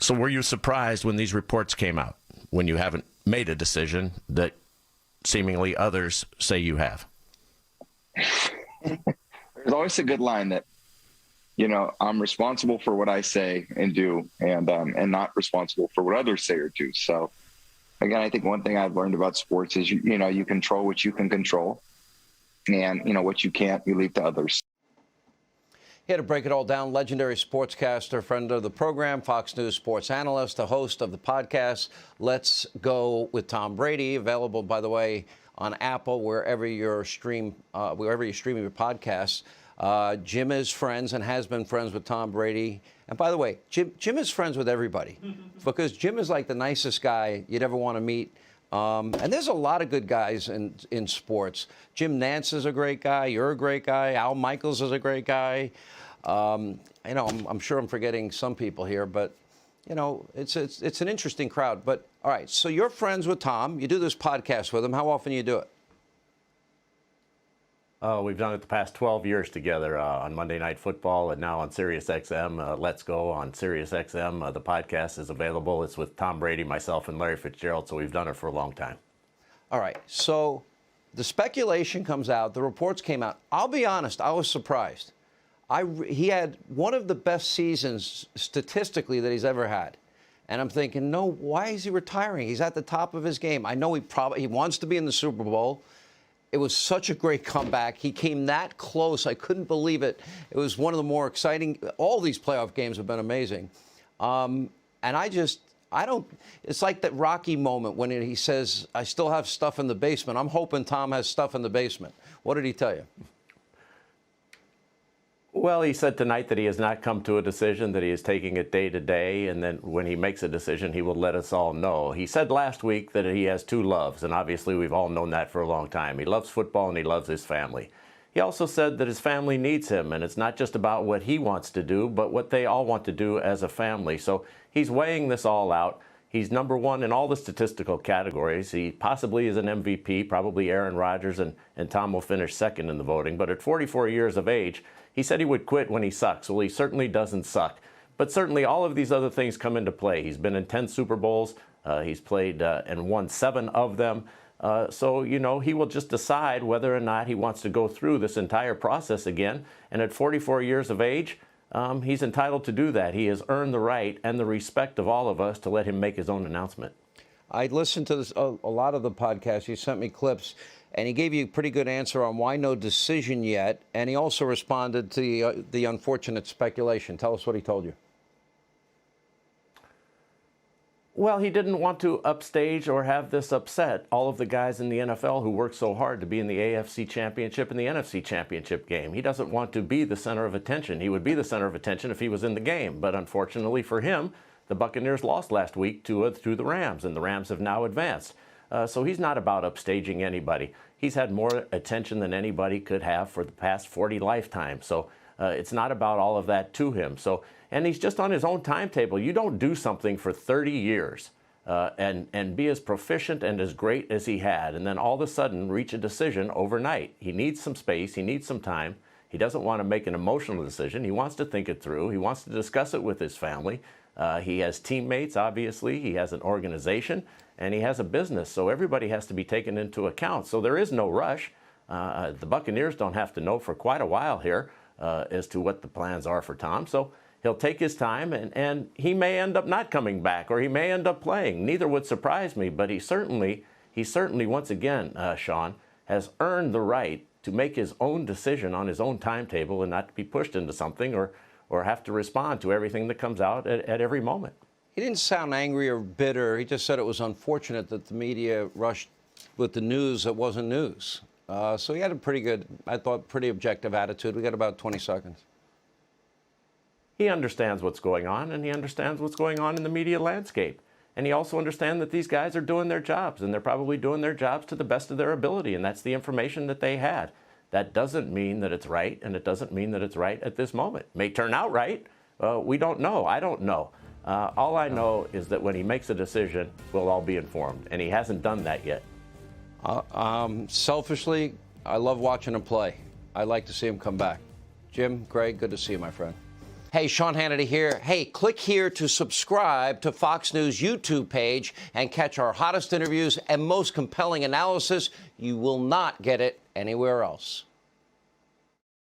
So were you surprised when these reports came out, when you haven't made a decision that seemingly others say you have? There's always a good line that, I'm responsible for what I say and do, and not responsible for what others say or do. So again, I think one thing I've learned about sports is, you control what you can control, and, what you can't, you leave to others. Here to break it all down, legendary sportscaster, friend of the program, Fox News sports analyst, the host of the podcast, Let's Go with Tom Brady, available, by the way, on Apple, wherever you stream your podcasts. Jim is friends and has been friends with Tom Brady. And by the way, Jim is friends with everybody because Jim is like the nicest guy you'd ever want to meet. And there's a lot of good guys in sports. Jim Nantz is a great guy. You're a great guy. Al Michaels is a great guy. I'm sure I'm forgetting some people here, but it's an interesting crowd. But all right, so you're friends with Tom. You do this podcast with him. How often do you do it? We've done it the past 12 years together on Monday Night Football and now on SiriusXM. Let's Go on SiriusXM. The podcast is available. It's with Tom Brady, myself, and Larry Fitzgerald, so we've done it for a long time. All right, so the speculation comes out. The reports came out. I'll be honest, I was surprised. He had one of the best seasons statistically that he's ever had. And I'm thinking, no, why is he retiring? He's at the top of his game. I know he wants to be in the Super Bowl. It was such a great comeback. He came that close. I couldn't believe it. It was one of the more exciting. All these playoff games have been amazing. And it's like that Rocky moment when he says, I still have stuff in the basement. I'm hoping Tom has stuff in the basement. What did he tell you? Well, he said tonight that he has not come to a decision, that he is taking it day to day, and then when he makes a decision, he will let us all know. He said last week that he has two loves, and obviously we've all known that for a long time. He loves football and he loves his family. He also said that his family needs him, and it's not just about what he wants to do, but what they all want to do as a family. So he's weighing this all out. He's number one in all the statistical categories. He possibly is an MVP, probably Aaron Rodgers, and Tom will finish second in the voting. But at 44 years of age, he said he would quit when he sucks. Well, he certainly doesn't suck. But certainly all of these other things come into play. He's been in 10 Super Bowls. He's played and won 7 of them. So, he will just decide whether or not he wants to go through this entire process again. And at 44 years of age, he's entitled to do that. He has earned the right and the respect of all of us to let him make his own announcement. I listened to a lot of the podcasts. You sent me clips, and he gave you a pretty good answer on why no decision yet. And he also responded to the unfortunate speculation. Tell us what he told you. Well, he didn't want to upstage or have this upset all of the guys in the NFL who worked so hard to be in the AFC Championship and the NFC Championship game. He doesn't want to be the center of attention. He would be the center of attention if he was in the game. But unfortunately for him, the Buccaneers lost last week to the Rams, and the Rams have now advanced. So he's not about upstaging anybody. He's had more attention than anybody could have for the past 40 lifetimes. So it's not about all of that to him. And he's just on his own timetable. You don't do something for 30 years and be as proficient and as great as he had, and then all of a sudden reach a decision overnight. He needs some space. He needs some time. He doesn't want to make an emotional decision. He wants to think it through. He wants to discuss it with his family. He has teammates, obviously. He has an organization, and he has a business. So everybody has to be taken into account. So there is no rush. The Buccaneers don't have to know for quite a while here as to what the plans are for Tom. So he'll take his time, and he may end up not coming back, or he may end up playing. Neither would surprise me, but he certainly once again, Sean, has earned the right to make his own decision on his own timetable and not to be pushed into something or have to respond to everything that comes out at every moment. He didn't sound angry or bitter. He just said it was unfortunate that the media rushed with the news that wasn't news. So he had a pretty objective attitude. We got about 20 seconds. He understands what's going on, and he understands what's going on in the media landscape. And he also understands that these guys are doing their jobs, and they're probably doing their jobs to the best of their ability, and that's the information that they had. That doesn't mean that it's right, and it doesn't mean that it's right at this moment. It may turn out right. We don't know. I don't know. All I know is that when he makes a decision, we'll all be informed, and he hasn't done that yet. Selfishly, I love watching him play. I like to see him come back. Jim, Greg, good to see you, my friend. Hey, Sean Hannity here. Hey, click here to subscribe to Fox News YouTube page and catch our hottest interviews and most compelling analysis. You will not get it anywhere else.